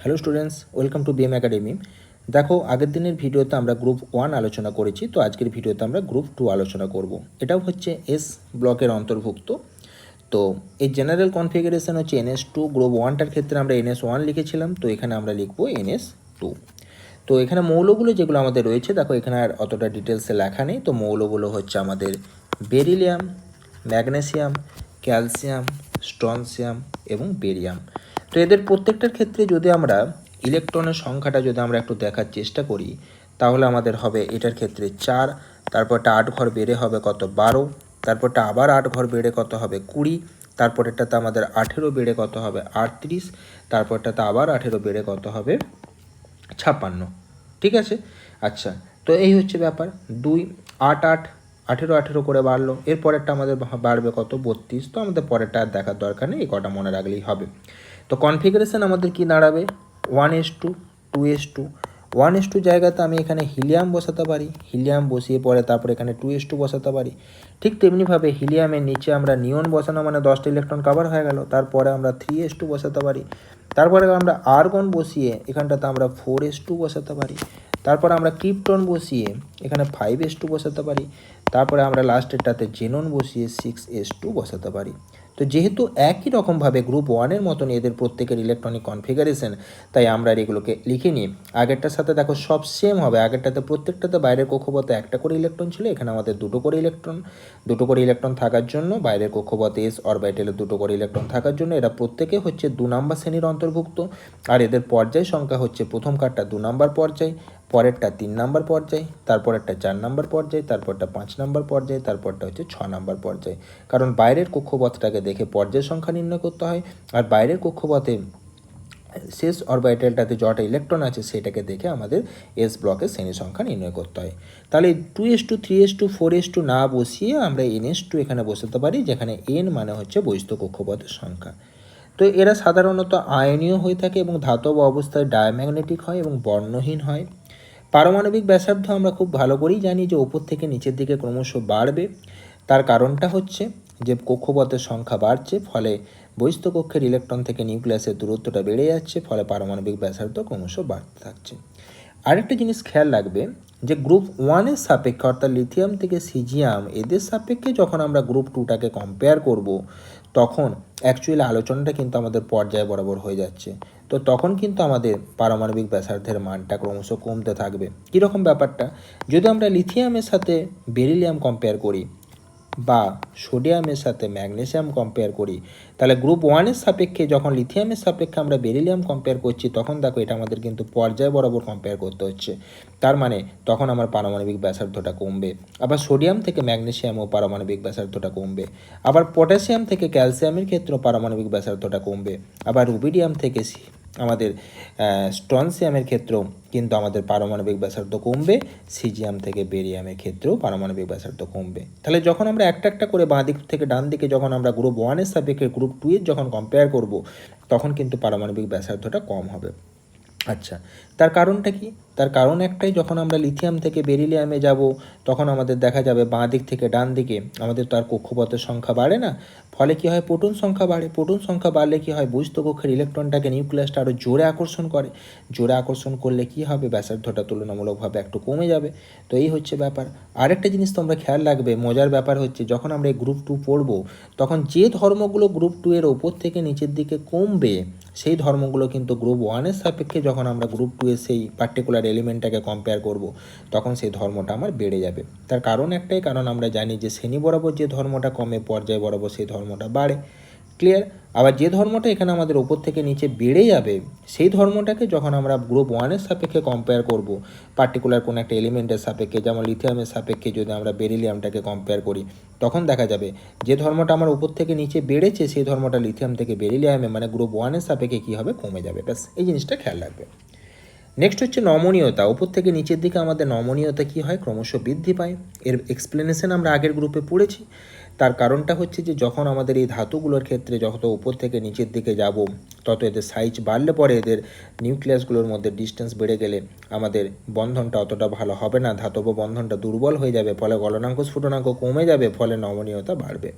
Hello students, welcome to BM academy. দেখো, আগের দিনের ভিডিওতে আমরা গ্রুপ 1 আলোচনা করেছি, তো আজকের ভিডিওতে আমরা গ্রুপ 2 আলোচনা করব। এটাও হচ্ছে এস ব্লকের অন্তর্ভুক্ত। তো এই জেনারেল কনফিগারেশন হচ্ছে NS2। গ্রুপ 1টার ক্ষেত্রে আমরা NS1 লিখেছিলাম, তো এখানে আমরা লিখব NS2। তো এখানে মৌলগুলো যেগুলো আমাদের রয়েছে, দেখো এখানে আর অতটা ডিটেলসে লেখা নেই। তো মৌলগুলো হচ্ছে আমাদের বেরিলিয়াম, ম্যাগনেসিয়াম, ক্যালসিয়াম, স্ট্রনসিয়াম এবং বেরিয়াম। তো এদের প্রত্যেকটার ক্ষেত্রে যদি আমরা ইলেকট্রনের সংখ্যাটা যদি আমরা একটু দেখার চেষ্টা করি, তাহলে আমাদের হবে এটার ক্ষেত্রে 4, তারপরটা 8 ঘর বেড়ে হবে কত 12, তারপরটা আবার 8 ঘর বেড়ে কত হবে 20, তারপরেরটাতে আমাদের 18 বেড়ে কত হবে 38, তারপরটাতে আবার 18 বেড়ে কত হবে 56। ঠিক আছে, আচ্ছা। তো এই হচ্ছে ব্যাপার। 2, 8, 8, 18, 18 করে বাড়লো। এর পরেরটা আমাদের বাড়বে কত 32। তো আমাদের পরেরটা আর দেখার দরকার নেই, এই কটা মনে রাখলেই হবে। তো কনফিগারেশন আমাদের কি দাঁড়াবে 1:2, 2:2। 1:2 জায়গাতে আমি এখানে হিলিয়াম বসাতে পারি, হিলিয়াম বসিয়ে পরে তারপর এখানে 2:2 বসাতে পারি। ঠিক তেমনিভাবে হিলিয়ামের নিচে আমরা নিয়ন বসানো মানে 10টা ইলেকট্রন কভার হয়ে গেল। তারপরে আমরা 3:2 বসাতে পারি। তারপরে আমরা আর্গন বসিয়ে এখানটাতে আমরা 4:2 বসাতে পারি। তারপরে আমরা ক্রিপ্টন বসিয়ে এখানে 5:2 বসাতে পারি। তারপরে আমরা লাস্টেরটাতে জেনন বসিয়ে 6:2 বসাতে পারি। তো যেহেতু একই রকমভাবে গ্রুপ 1-এর মতন এদের প্রত্যেকের ইলেকট্রনিক কনফিগারেশন, তাই আমরা এগুলোকে লিখে নিই। আগেরটার সাথে দেখো সব সেম হবে। আগেরটাতে প্রত্যেকটাতে বাইরের কক্ষপথে একটা করে ইলেকট্রন ছিল, এখানে আমাদের দুটো করে ইলেকট্রন থাকার জন্য বাইরের কক্ষপথে এস অরবিটালে দুটো করে ইলেকট্রন থাকার জন্য এরা প্রত্যেকে হচ্ছে 2 নম্বর শ্রেণীর অন্তর্ভুক্ত। আর এদের পর্যায় সংখ্যা হচ্ছে প্রথম কারটা 2 নম্বর পর্যায়, পরেরটা 3 নম্বর পর্যায়, তারপরেরটা 4 নম্বর পর্যায়, তারপরটা 5 নম্বর পর্যায়, তারপরটা হচ্ছে 6 নম্বর পর্যায়। কারণ বাইরের কক্ষপথটাকে দেখে পর্যায় সংখ্যা নির্ণয় করতে হয়, আর বাইরের কক্ষপথে শেষ অরবিটালটাতে যটা ইলেকট্রন আছে সেটাকে দেখে আমাদের এস ব্লকের শ্রেণী সংখ্যা নির্ণয় করতে হয়। তাহলে 2:2, 3:2, 4:2 না বসিয়ে আমরা NS2 এখানে বসাতে পারি, যেখানে N মানে হচ্ছে বহিস্থ কক্ষপথের সংখ্যা। তো এরা সাধারণত আয়নীয় হয়ে থাকে এবং ধাতব অবস্থায় ডায়াম্যাগনেটিক হয় এবং বর্ণহীন হয়। পারমাণবিক ব্যাসার্ধ আমরা খুব ভালো করেই জানি যে ওপর থেকে নিচের দিকে ক্রমশ বাড়বে। তার কারণটা হচ্ছে যে কক্ষপথের সংখ্যা বাড়ছে, ফলে বহিস্থ কক্ষের ইলেকট্রন থেকে নিউক্লিয়াসের দূরত্বটা বেড়ে যাচ্ছে, ফলে পারমাণবিক ব্যাসার্ধ ক্রমশ বাড়তে থাকছে। আরেকটা জিনিস খেয়াল রাখবে যে গ্রুপ 1-এর সাপেক্ষে অর্থাৎ লিথিয়াম থেকে সিজিয়াম এদের সাপেক্ষে যখন আমরা গ্রুপ 2টাকে কম্পেয়ার করব, তখন অ্যাকচুয়ালি আলোচনাটা কিন্তু আমাদের পর্যায় বরাবর হয়ে যাচ্ছে। তো তখন কিন্তু আমাদের পারমাণবিক ব্যাসার্ধের মানটা ক্রমশ কমতে থাকবে। কীরকম ব্যাপারটা, যদি আমরা লিথিয়ামের সাথে বেরিলিয়াম কম্পেয়ার করি বা সোডিয়ামের সাথে ম্যাগনেসিয়াম কম্পেয়ার করি, তাহলে গ্রুপ 1-এর সাপেক্ষে যখন লিথিয়ামের সাপেক্ষে আমরা বেরিলিয়াম কম্পেয়ার করছি, তখন দেখো এটা আমাদের কিন্তু পর্যায় বরাবর কম্পেয়ার করতে হচ্ছে। তার মানে তখন আমার পারমাণবিক ব্যাসার্ধটা কমবে। আবার সোডিয়াম থেকে ম্যাগনেসিয়ামও পারমাণবিক ব্যাসার্ধটা কমবে। আবার পটাশিয়াম থেকে ক্যালসিয়ামের ক্ষেত্রেও পারমাণবিক ব্যাসার্ধটা কমবে। আবার রুবিডিয়াম থেকে আমাদের স্ট্রনসিয়ামের ক্ষেত্রেও কিন্তু আমাদের পারমাণবিক ব্যাসার্ধ কমবে। সিজিয়াম থেকে বেরিয়ামের ক্ষেত্রেও পারমাণবিক ব্যাসার্ধ কমবে। তাহলে যখন আমরা একটা একটা করে বাঁ দিক থেকে ডান দিকে যখন আমরা গ্রুপ 1-এর সাপেক্ষে গ্রুপ 2-এর যখন কম্পেয়ার করব, তখন কিন্তু পারমাণবিক ব্যাসার্ধটা কম হবে। আচ্ছা, তার কারণটা কি? তার কারণ একটাই, যখন আমরা লিথিয়াম থেকে বেরিলিয়ামে যাব, তখন আমাদের দেখা যাবে বাঁ দিক থেকে ডান দিকে আমাদের তো আর কক্ষপথের সংখ্যা বাড়ে না, ফলে কি হয় প্রোটন সংখ্যা বাড়ে। প্রোটন সংখ্যা বাড়লে কি হয়, বহিস্থ কক্ষের ইলেকট্রনটাকে নিউক্লিয়াসটা আরও জোরে আকর্ষণ করে। জোরে আকর্ষণ করলে কি হবে, ব্যাসার্ধটা তুলনামূলকভাবে একটু কমে যাবে। তো এই হচ্ছে ব্যাপার। আরেকটা জিনিস তোমরা খেয়াল রাখবে, মজার ব্যাপার হচ্ছে যখন আমরা এই গ্রুপ 2 পড়ব, তখন যে ধর্মগুলো গ্রুপ 2-এর ওপর থেকে নিচের দিকে কমবে, সেই ধর্মগুলো কিন্তু গ্রুপ 1-এর সাপেক্ষে যখন আমরা গ্রুপ 2-এর সেই পার্টিকুলার এলিমেন্টটাকে কম্পেয়ার করব, তখন সেই ধর্মটা আমার বেড়ে যাবে। তার কারণ একটাই, কারণ আমরা জানি যে শ্রেণী বরাবর যে ধর্মটা কমে, পর্যায় বরাবর সেই ধর্মটা বাড়ে। ক্লিয়ার? আবার যে ধর্মটা এখানে আমাদের ওপর থেকে নিচে বেড়ে যাবে, সেই ধর্মটাকে যখন আমরা গ্রুপ 1-এর সাপেক্ষে কম্পেয়ার করব, পার্টিকুলার কোনো একটা এলিমেন্টের সাপেক্ষে, যেমন লিথিয়ামের সাপেক্ষে যদি আমরা বেরিলিয়ামটাকে কম্পেয়ার করি, তখন দেখা যাবে যে ধর্মটা আমার উপর থেকে নিচে বেড়েছে, সেই ধর্মটা লিথিয়াম থেকে বেরিলিয়ামে মানে গ্রুপ 1-এর সাপেক্ষে কী হবে, কমে যাবে। ব্যাস, এই জিনিসটা খেয়াল রাখবে। নেক্সট হচ্ছে নমনীয়তা। উপর থেকে নিচের দিকে আমাদের নমনীয়তা কী হয়, ক্রমশ বৃদ্ধি পায়। এর এক্সপ্লেনেশন আমরা আগের গ্রুপে পড়েছি। তার কারণটা হচ্ছে যে যখন আমাদের এই ধাতুগুলোর ক্ষেত্রে যত উপর থেকে নিচের দিকে যাব, তত এদের সাইজ বাড়লে পরে এদের নিউক্লিয়াসগুলোর মধ্যে ডিস্টেন্স বেড়ে গেলে আমাদের বন্ধনটা অতটা ভালো হবে না, ধাতব বন্ধনটা দুর্বল হয়ে যাবে, ফলে গলনাঙ্ক স্ফুটনাঙ্ক কমে যাবে, ফলে নমনীয়তা বাড়বে।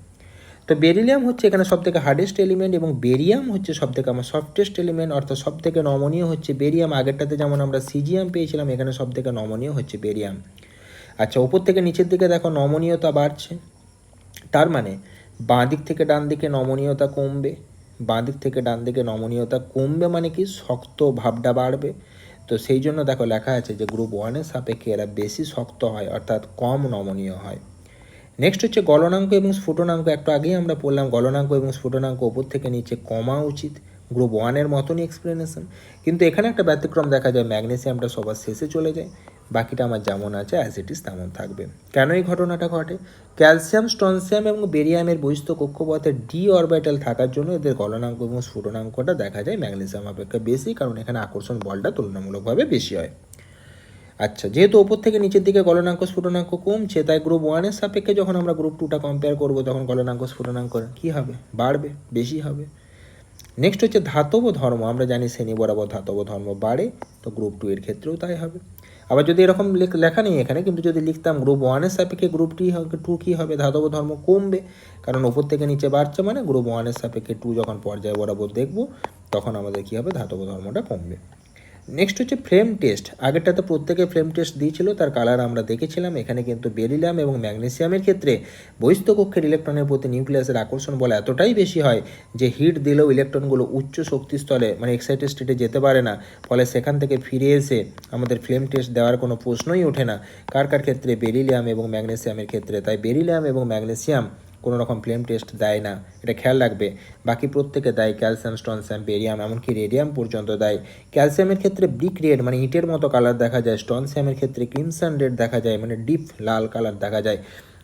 তো বেরিলিয়াম হচ্ছে এখানে সবথেকে হার্ডেস্ট এলিমেন্ট এবং বেরিয়াম হচ্ছে সবথেকে আমার সফটেস্ট এলিমেন্ট, অর্থাৎ সবথেকে নমনীয় হচ্ছে বেরিয়াম। আগেরটাতে যেমন আমরা সিজিয়াম পেয়েছিলাম, এখানে সবথেকে নমনীয় হচ্ছে বেরিয়াম। আচ্ছা, ওপর থেকে নিচের দিকে দেখো নমনীয়তা বাড়ছে, তার মানে বাঁ দিক থেকে ডান দিকে নমনীয়তা কমবে। বাঁ দিক থেকে ডান দিকে নমনীয়তা কমবে মানে কি, শক্ত ভাবটা বাড়বে। তো সেই জন্য দেখো লেখা আছে যে গ্রুপ ওয়ানের সাপেক্ষে এরা বেশি শক্ত হয়, অর্থাৎ কম নমনীয় হয়। নেক্সট হচ্ছে গলনাঙ্ক এবং স্ফুটনাঙ্ক। একটু আগেই আমরা পড়লাম গলনাঙ্ক এবং স্ফুটনাঙ্ক ওপর থেকে নিচে কমা উচিত, গ্রুপ ওয়ানের মতনই এক্সপ্লেনেশন। কিন্তু এখানে একটা ব্যতিক্রম দেখা যায়, ম্যাগনেসিয়ামটা সবার শেষে চলে যায়, বাকিটা আমার যেমন আছে অ্যাজ ইট ইজ তেমন থাকবে। কেন এই ঘটনাটা ঘটে? ক্যালসিয়াম, স্ট্রনসিয়াম এবং বেরিয়ামের বহিস্থ কক্ষপথে ডি অরবিটাল থাকার জন্য এদের গলনাঙ্ক এবং স্ফুটনাঙ্কটা দেখা যায় ম্যাগনেসিয়াম অপেক্ষা বেশি, কারণ এখানে আকর্ষণ বলটা তুলনামূলকভাবে বেশি হয়। আচ্ছা, যেহেতু ওপর থেকে নিচের দিকে গলনাঙ্ক স্ফুটনাঙ্ক কমছে, তাই গ্রুপ ওয়ানের সাপেক্ষে যখন আমরা গ্রুপ টুটা কম্পেয়ার করবো তখন গলনাঙ্ক স্ফুটনাঙ্ক কী হবে? বাড়বে, বেশি হবে। নেক্সট হচ্ছে ধাতব ধর্ম। আমরা জানি শ্রেণী বরাবর ধাতব ধর্ম বাড়ে, তো গ্রুপ টু এর ক্ষেত্রেও তাই হবে। আবার যদি এরকম লেখা নেই এখানে, কিন্তু যদি লিখতাম গ্রুপ ওয়ানের সাপেক্ষে গ্রুপ টু কী হবে? ধাতব ধর্ম কমবে, কারণ ওপর থেকে নিচে বাড়ছে, মানে গ্রুপ ওয়ানের সাপেক্ষে টু যখন পর্যায় বরাবর দেখব তখন আমাদের কী হবে? ধাতব ধর্মটা কমবে। নেক্সট হচ্ছে ফ্লেম টেস্ট। আগেরটাতে প্রত্যেকে ফ্লেম টেস্ট দিয়েছিল, তার কালার আমরা দেখেছিলাম। এখানে কিন্তু বেরিলিয়াম এবং ম্যাগনেসিয়ামের ক্ষেত্রে বহিস্থ কক্ষের ইলেকট্রনের প্রতি নিউক্লিয়াসের আকর্ষণ বল এতটাই বেশি হয় যে হিট দিলেও ইলেকট্রনগুলো উচ্চ শক্তিস্তরে মানে এক্সাইটেড স্টেটে যেতে পারে না, ফলে সেখান থেকে ফিরে এসে আমাদের ফ্লেম টেস্ট দেওয়ার কোনো প্রশ্নই ওঠে না। কার কার ক্ষেত্রে? বেরিলিয়াম এবং ম্যাগনেসিয়ামের ক্ষেত্রে। তাই বেরিলিয়াম এবং ম্যাগনেসিয়াম কোনো রকম ফ্লেম টেস্ট দেয় না, এটা খেয়াল রাখবে। বাকি প্রত্যেকে দেয়, ক্যালসিয়াম, স্ট্রনসিয়াম, বেরিয়াম, এমনকি রেডিয়াম পর্যন্ত দেয়। ক্যালসিয়ামের ক্ষেত্রে ব্রিক রেড মানে ইটের মতো কালার দেখা যায়, স্ট্রনসিয়ামের ক্ষেত্রে ক্রিমসন রেড দেখা যায় মানে ডিপ লাল কালার দেখা যায়।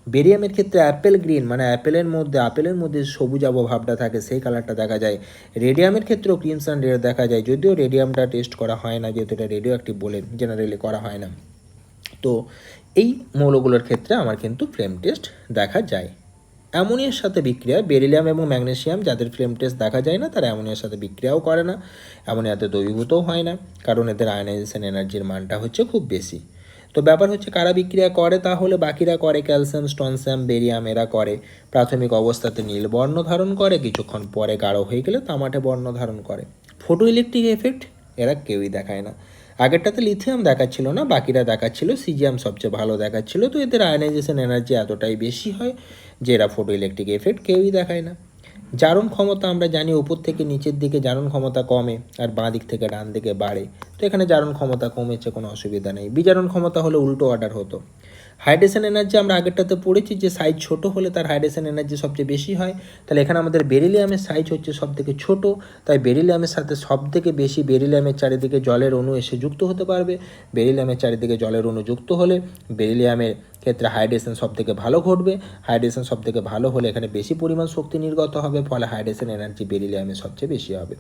বেরিয়ামের ক্ষেত্রে অ্যাপেল গ্রিন মানে আপেলের মধ্যে সবুজাভ ভাবটা থাকে, সেই কালারটা দেখা যায়। রেডিয়ামের ক্ষেত্রেও ক্রিমসন রেড দেখা যায়, যদিও রেডিয়ামটা টেস্ট করা হয় না, যেহেতু এটা রেডিও অ্যাক্টিভ বলে জেনারেলি করা হয় না। তো এই মৌলগুলোর ক্ষেত্রে আমার কিন্তু ফ্লেম টেস্ট দেখা যায়। অ্যামোনিয়ার সাথে বিক্রিয়া, বেরিলিয়াম এবং ম্যাগনেসিয়াম যাদের ফ্লেম টেস্ট দেখা যায় না তারা অ্যামোনিয়ার সাথে বিক্রিয়াও করে না, অ্যামোনিয়াতে দ্রবীভূতও হয় না, কারণ এদের আয়নাইজেশন এনার্জির মানটা হচ্ছে খুব বেশি। তো ব্যাপার হচ্ছে কারা বিক্রিয়া করে? তাহলে বাকিরা করে, ক্যালসিয়াম, স্ট্রনসিয়াম, বেরিয়াম এরা করে। প্রাথমিক অবস্থাতে নীল বর্ণ ধারণ করে, কিছুক্ষণ পরে গাঢ় হয়ে গেলে তামাটে বর্ণ ধারণ করে। ফটো ইলেকট্রিক এফেক্ট এরা কেউই দেখায় না। আগেরটাতে লিথিয়াম দেখাচ্ছিল না, বাকিরা দেখাচ্ছিল, সিজিয়াম সবচেয়ে ভালো দেখাচ্ছিল। তো এদের আয়নাইজেশন এনার্জি এতটাই বেশি হয় যে এরা ফটো ইলেকট্রিক এফেক্ট কেউই দেখায় না। জারণ ক্ষমতা আমরা জানি উপর থেকে নিচের দিকে জারণ ক্ষমতা কমে আর বাঁ দিক থেকে ডান দিকে বাড়ে। তো এখানে জারণ ক্ষমতা কমেছে, কোনো অসুবিধা নেই। বিজারণ ক্ষমতা হলে উল্টো অর্ডার হতো। হাইড্রেশন এনার্জি আমরা আগেরটাতে পড়েছি যে সাইজ ছোট হলে তার হাইড্রেশন এনার্জি সবচেয়ে বেশি হয়। তাহলে এখানে আমাদের বেরিলিয়ামের সাইজ হচ্ছে সবথেকে ছোট, তাই বেরিলিয়ামের সাথে সবথেকে বেশি বেরিলিয়ামের চারিদিকে জলের অণু এসে যুক্ত হতে পারবে। বেরিলিয়ামের চারিদিকে জলের অণু যুক্ত হলে বেরিলিয়ামের ক্ষেত্রে হাইড্রেশন সবথেকে ভালো ঘটবে। হাইড্রেশন সবথেকে ভালো হলে এখানে বেশি পরিমাণ শক্তি নির্গত হবে, ফলে হাইড্রেশন এনার্জি বেরিলিয়ামের সবচেয়ে বেশি হবে।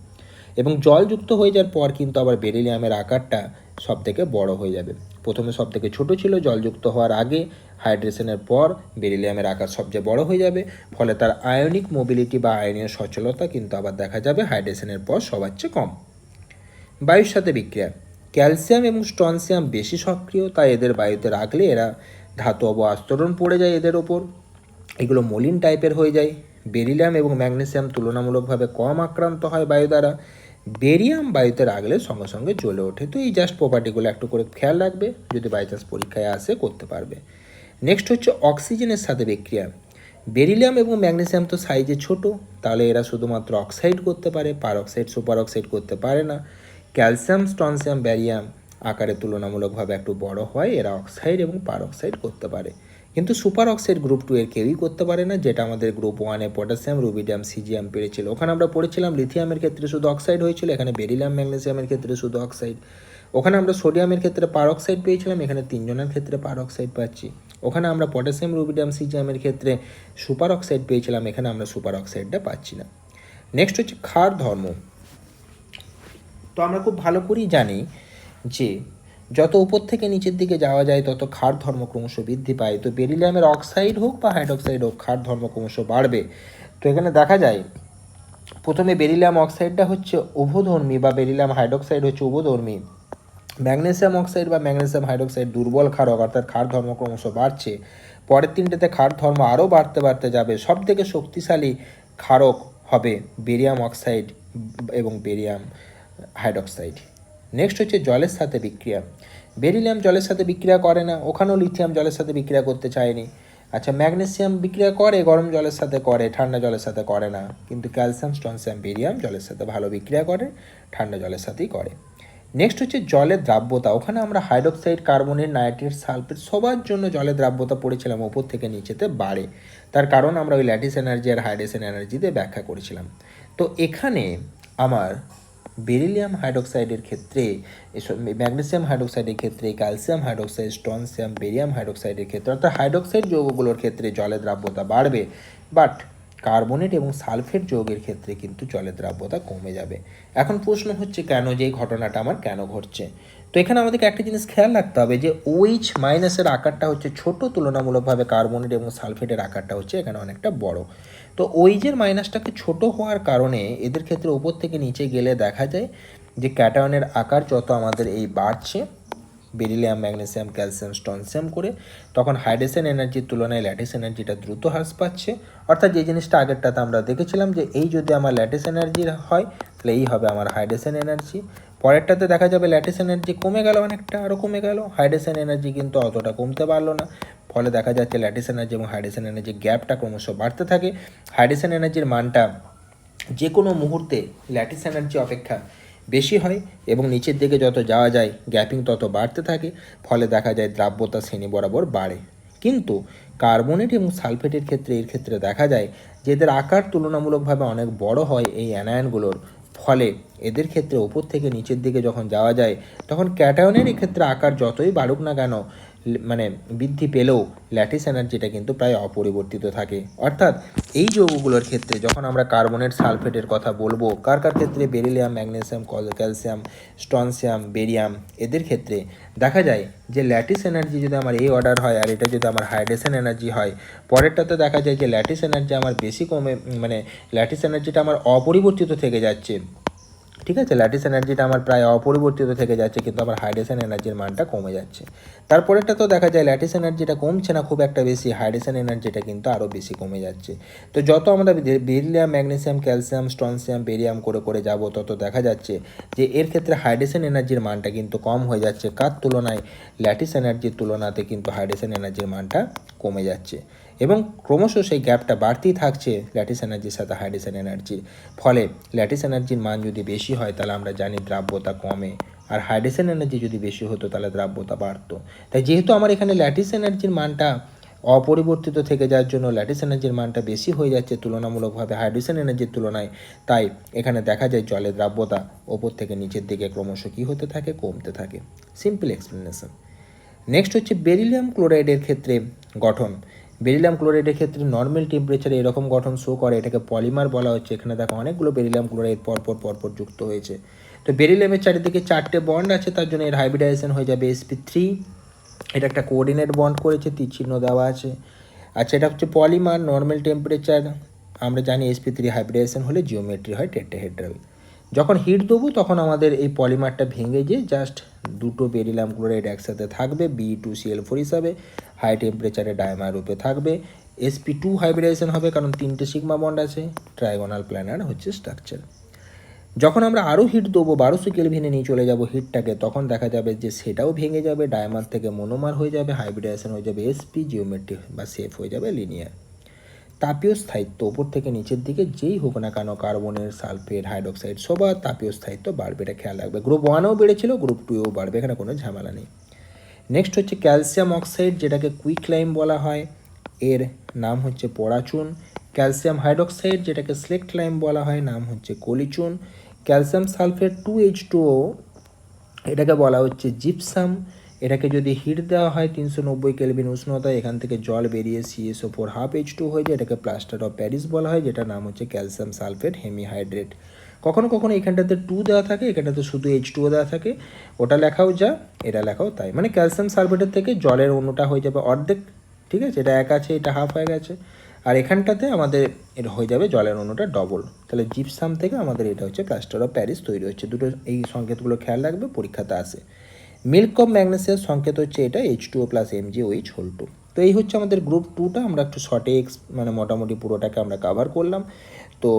এবং জল যুক্ত হয়ে যাওয়ার পর কিন্তু আবার বেরিলিয়ামের আকারটা সবথেকে বড় হয়ে যাবে। প্রথমে সবথেকে ছোট ছিল, জলযুক্ত হওয়ার আগে হাইড্রেশনের পর বেরিলিয়ামের আকার সবচেয়ে বড় হয়ে যাবে, ফলে তার আয়নিক মোবিলিটি বা আয়নীয় সচলতা কিন্তু আবার দেখা যাবে হাইড্রেশনের পর সবার চেয়ে কম। বায়ুর সাথে বিক্রিয়া, ক্যালসিয়াম এবং স্ট্রনসিয়াম বেশি সক্রিয়, তাই এদের বায়ুতে রাখলে এরা ধাতব আস্তরণ পড়ে যায় এদের ওপর, এগুলো মলিন টাইপের হয়ে যায়। বেরিলিয়াম এবং ম্যাগনেসিয়াম তুলনামূলকভাবে কম আক্রান্ত হয় বায়ু দ্বারা। বেরিয়াম বায়ুতে রাখলে সঙ্গে সঙ্গে জ্বলে ওঠে। তো এই জাস্ট প্রপার্টিগুলো একটু করে খেয়াল রাখবে, যদি বাই চান্স পরীক্ষায় আসে করতে পারবে। নেক্সট হচ্ছে অক্সিজেনের সাথে বিক্রিয়া। বেরিলিয়াম এবং ম্যাগনেসিয়াম তো সাইজে ছোট, তাহলে এরা শুধুমাত্র অক্সাইড করতে পারে, পারঅক্সাইড, সুপার অক্সাইড করতে পারে না। ক্যালসিয়াম, স্ট্রনসিয়াম, ব্যারিয়াম আকারে তুলনামূলকভাবে একটু বড় হয়, এরা অক্সাইড এবং পারঅক্সাইড করতে পারে। কিন্তু সুপার অক্সাইড গ্রুপ টু এর কেউই করতে পারে না, যেটা আমাদের গ্রুপ ওয়ানে পটাশিয়াম, রুবিডিয়াম, সিজিয়াম পেরেছিল। ওখানে আমরা পড়েছিলাম লিথিয়ামের ক্ষেত্রে শুধু অক্সাইড হয়েছিল, এখানে বেরিলিয়াম, ম্যাগনেসিয়ামের ক্ষেত্রে শুধু অক্সাইড। ওখানে আমরা সোডিয়ামের ক্ষেত্রে পারঅক্সাইড পেয়েছিলাম, এখানে তিনজনের ক্ষেত্রে পারঅক্সাইড পাচ্ছি। ওখানে আমরা পটাশিয়াম, রুবিডিয়াম, সিজিয়ামের ক্ষেত্রে সুপার অক্সাইড পেয়েছিলাম, এখানে আমরা সুপার অক্সাইডটা পাচ্ছি না। নেক্সট হচ্ছে ক্ষার ধর্ম। তো আমরা খুব ভালো করেই জানি যে যত উপর থেকে নিচের দিকে যাওয়া যায় তত ক্ষার ধর্ম ক্রমশ বৃদ্ধি পায়। তো বেরিলিয়ামের অক্সাইড হোক বা হাইড্রক্সাইড হোক, ক্ষার ধর্ম ক্রমশ বাড়বে। তো এখানে দেখা যায় প্রথমে বেরিলিয়াম অক্সাইডটা হচ্ছে উভধর্মী বা বেরিলিয়াম হাইড্রক্সাইড হচ্ছে উভধর্মী। ম্যাগনেসিয়াম অক্সাইড বা ম্যাগনেসিয়াম হাইড্রক্সাইড দুর্বল ক্ষারক, অর্থাৎ ক্ষার ধর্ম ক্রমশ বাড়ছে, পরের তিনটেতে ক্ষার ধর্ম আরও বাড়তে বাড়তে যাবে। সব থেকে শক্তিশালী ক্ষারক হবে বেরিয়াম অক্সাইড এবং বেরিয়াম হাইড্রক্সাইড। নেক্সট হচ্ছে জলের সাথে বিক্রিয়া। বেরিলিয়াম জলের সাথে বিক্রিয়া করে না, ওখানেও লিথিয়াম জলের সাথে বিক্রিয়া করতে চায়নি। আচ্ছা, ম্যাগনেসিয়াম বিক্রিয়া করে, গরম জলের সাথে করে, ঠান্ডা জলের সাথে করে না। কিন্তু ক্যালসিয়াম, স্ট্রনসিয়াম, বেরিয়াম জলের সাথে ভালো বিক্রিয়া করে, ঠান্ডা জলের সাথেই করে। নেক্সট হচ্ছে জলের দ্রাব্যতা। ওখানে আমরা হাইড্রক্সাইড, কার্বনেট, নাইট্রেট, সালফেট সবার জন্য জলের দ্রাব্যতা পড়েছিলাম ওপর থেকে নিচেতে বাড়ে। তার কারণ আমরা ওই ল্যাটিস এনার্জি আর হাইড্রেশন এনার্জিতে ব্যাখ্যা করেছিলাম। তো এখানে আমার বেরিলিয়াম হাইড্রক্সাইডের ক্ষেত্রে, ম্যাগনেসিয়াম হাইড্রক্সাইডের ক্ষেত্রে, ক্যালসিয়াম হাইড্রক্সাইড, স্ট্রনসিয়াম, বেরিয়াম হাইড্রক্সাইডের ক্ষেত্রে অর্থাৎ হাইড্রক্সাইড যৌগগুলোর ক্ষেত্রে জলের দ্রাব্যতা বাড়বে, বাট কার্বনেট এবং সালফেট যৌগের ক্ষেত্রে কিন্তু জলের দ্রাব্যতা কমে যাবে। এখন প্রশ্ন হচ্ছে কেন, যে এই ঘটনাটা আমার কেন ঘটছে? তো এখানে আমাদেরকে একটা জিনিস খেয়াল রাখতে হবে যে OH মাইনাসের আকারটা হচ্ছে ছোট, তুলনামূলকভাবে কার্বনেট এবং সালফেটের আকারটা হচ্ছে এখানে অনেকটা বড়। তো OH মাইনাসটাকে ছোট হওয়ার কারণে এদের ক্ষেত্রে উপর থেকে নিচে গেলে দেখা যায় যে ক্যাটায়নের আকার যত আমাদের এই বাড়ছে, বেরিলিয়াম, ম্যাগনেসিয়াম, ক্যালসিয়াম, স্ট্রনসিয়াম করে, তখন হাইড্রেশন এনার্জির তুলনায় ল্যাটিস এনার্জিটা দ্রুত হ্রাস পাচ্ছে। অর্থাৎ যে জিনিসটা আগেরটাতে আমরা দেখেছিলাম যে এই যদি আমার ল্যাটিস এনার্জি হয় তাহলে এই হবে আমার হাইড্রেশন এনার্জি। পরেরটাতে দেখা যাবে ল্যাটিস এনার্জি কমে গেল, অনেকটা আরও কমে গেল, হাইড্রেশন এনার্জি কিন্তু অতটা কমতে পারলো না। ফলে দেখা যাচ্ছে ল্যাটিস এনার্জি এবং হাইড্রেশন এনার্জির গ্যাপটা ক্রমশ বাড়তে থাকে। হাইড্রেশন এনার্জির মানটা যে কোনো মুহূর্তে ল্যাটিস এনার্জি অপেক্ষা বেশি হয় এবং নিচের দিকে যত যাওয়া যায় গ্যাপিং তত বাড়তে থাকে। ফলে দেখা যায় দ্রাব্যতা শ্রেণী বরাবর বাড়ে। কিন্তু কার্বনেট এবং সালফেটের ক্ষেত্রে এর ক্ষেত্রে দেখা যায় যে এদের আকার তুলনামূলকভাবে অনেক বড় হয় এই অ্যানায়নগুলোর। ফলে এদের ক্ষেত্রে ওপর থেকে নিচের দিকে যখন যাওয়া যায় তখন ক্যাটায়নের ক্ষেত্রে আকার যতই বাড়ুক না কেন, মানে বৃদ্ধি পেলেও ল্যাটিস এনার্জিটা কিন্তু প্রায় অপরিবর্তিত থাকে। অর্থাৎ এই যৌগগুলোর ক্ষেত্রে যখন আমরা কার্বনেট, সালফেটের কথা বলবো, কার কার ক্ষেত্রে beryllium, magnesium, calcium, strontium, barium, এদের ক্ষেত্রে দেখা যায় যে ল্যাটিস এনার্জি যদি আমার এই অর্ডার হয় আর এটা যদি আমার হাইড্রেশন এনার্জি হয়, পরেরটাতে দেখা যায় যে ল্যাটিস এনার্জি আমার বেশি কমে, মানে ল্যাটিস এনার্জিটা আমার অপরিবর্তিত থেকে যাচ্ছে। ঠিক আছে, ল্যাটিস এনার্জিটা আমার প্রায় অপরিবর্তিত থেকে যাচ্ছে, কিন্তু আমার হাইড্রেশন এনার্জির মানটা কমে যাচ্ছে। তারপরেরটা তো দেখা যায় ল্যাটিস এনার্জিটা কমছে না খুব একটা বেশি, হাইড্রেশন এনার্জিটা কিন্তু আরও বেশি কমে যাচ্ছে। তো যত আমরা beryllium, magnesium, calcium, strontium, barium করে করে যাব, তত দেখা যাচ্ছে যে এর ক্ষেত্রে হাইড্রেশন এনার্জির মানটা কিন্তু কম হয়ে যাচ্ছে। কার তুলনায়? ল্যাটিস এনার্জির তুলনাতে কিন্তু হাইড্রেশন এনার্জির মানটা কমে যাচ্ছে এবং ক্রমশ সেই গ্যাপটা বাড়তেই থাকছে ল্যাটিস এনার্জির সাথে হাইড্রেশন এনার্জির। ফলে ল্যাটিস এনার্জির মান যদি বেশি হয় তাহলে আমরা জানি দ্রাব্যতা কমে, আর হাইড্রেশন এনার্জি যদি বেশি হতো তাহলে দ্রাব্যতা বাড়তো। তাই যেহেতু আমার এখানে ল্যাটিস এনার্জির মানটা অপরিবর্তিত থেকে যাওয়ার জন্য ল্যাটিস এনার্জির মানটা বেশি হয়ে যাচ্ছে তুলনামূলকভাবে হাইড্রেশন এনার্জির তুলনায়, তাই এখানে দেখা যায় জলের দ্রাব্যতা ওপর থেকে নিচের দিকে ক্রমশ কী হতে থাকে? কমতে থাকে। Simple explanation. নেক্সট হচ্ছে বেরিলিয়াম ক্লোরাইডের ক্ষেত্রে গঠন। বেরিলিয়াম ক্লোরাইডের ক্ষেত্রে নর্মাল টেম্পারেচারে এরকম গঠন শো করে, এটাকে পলিমার বলা হচ্ছে। এখানে দেখো অনেকগুলো বেরিলিয়াম ক্লোরাইড পরপর যুক্ত হয়েছে। তো বেরিলিয়ামের চারিদিকে 4টে বন্ড আছে, তার জন্য এর হাইব্রিডাইজেশন হয়ে যাবে sp3। এটা একটা কোঅর্ডিনেট বন্ড করেছে, তীর চিহ্ন দেওয়া আছে। আচ্ছা, এটা হচ্ছে পলিমার, নর্মাল টেম্পারেচার আমরা জানি sp3 হাইব্রিডাইজেশন হলে জিওমেট্রি হয় টেট্রাহেড্রাল। যখন হিট দেবো তখন আমাদের এই পলিমারটা ভেঙে যে জাস্ট দুটো বেরিলিয়াম ক্লোরাইড একসাথে থাকবে Be2Cl4 হিসাবে, হাই টেম্পারেচারে ডায়মার রূপে থাকবে। sp2 হাইব্রিডাইজেশন হবে কারণ 3টে সিগমা বন্ড আছে, ট্রাইগোনাল প্ল্যানার হচ্ছে স্ট্রাকচার। যখন আমরা আরও হিট দেবো 1200 কেলভিনে নিয়ে চলে যাব হিটটাকে, তখন দেখা যাবে যে সেটাও ভেঙে যাবে, ডায়মার থেকে মোনোমার হয়ে যাবে, হাইব্রিডাইজেশন হয়ে যাবে sp, জিওমেট্রি বা শেপ হয়ে যাবে লিনিয়ার। তাপীয় স্থায়িত্ব ওপর থেকে নিচের দিকে যেই হোক না কেন, কার্বনের, সালফেট, হাইড্রোক্সাইড সবার তাপীয় স্থায়িত্ব বাড়বে, এটা খেয়াল রাখবে। গ্রুপ 1এও বেড়েছিল, গ্রুপ 2এও বাড়বে, এখানে কোনো ঝামেলা নেই। নেক্সট হচ্ছে ক্যালসিয়াম অক্সাইড, যেটাকে কুইকলাইম বলা হয়, এর নাম হচ্ছে পরাচুন। ক্যালসিয়াম হাইড্রোক্সাইড, যেটাকে স্লেক্ট লাইম বলা হয়, নাম হচ্ছে কলিচুন। ক্যালসিয়াম সালফেট 2H2O, এটাকে বলা হচ্ছে জিপসাম। এটাকে যদি হিট দেওয়া হয় 390 কেলভিন উষ্ণতায়, এখান থেকে জল বেরিয়ে CSO4 12H2 হয়ে যায়, এটাকে প্লাস্টার অফ প্যারিস বলা হয়, যেটার নাম হচ্ছে ক্যালসিয়াম সালফেট হেমিহাইড্রেট। কখনো কখনো এখানটাতে 2 দেওয়া থাকে, এখানটাতে শুধু H2O দেওয়া থাকে, ওটা লেখাও যা এটা লেখাও তাই। মানে ক্যালসিয়াম সালফেটের থেকে জলের অণুটা হয়ে যাবে অর্ধেক, ঠিক আছে, এটা এক আছে, এটা হাফ হয়ে গেছে, আর এখানটাতে আমাদের এটা হয়ে যাবে জলের অণুটা ডবল। তাহলে জিপসাম থেকে আমাদের এটা হচ্ছে প্লাস্টার অফ প্যারিস তৈরি হচ্ছে। দুটো এই সংকেতগুলো খেয়াল রাখবে, পরীক্ষাতে আসে। মিল্ক অফ ম্যাগনেসিয়াম সংকেত হচ্ছে এটা H2O + MgOH2। তো এই হচ্ছে আমাদের গ্রুপ 2টা, আমরা একটু শর্টে মানে মোটামুটি পুরোটাকে আমরা কাভার করলাম। তো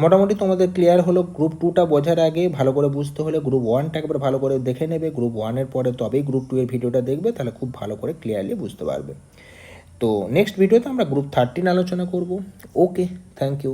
মোটামুটি তোমাদের ক্লিয়ার হলো। গ্রুপ 2টা বোঝার আগে ভালো করে বুঝতে হলে গ্রুপ 1টা একবার ভালো করে দেখে নেবে, গ্রুপ 1-এর পরে তবেই গ্রুপ 2 এর ভিডিওটা দেখবে, তাহলে খুব ভালো করে ক্লিয়ারলি বুঝতে পারবে। তো নেক্সট ভিডিওতে আমরা গ্রুপ 13 আলোচনা করব। ওকে, থ্যাংক ইউ।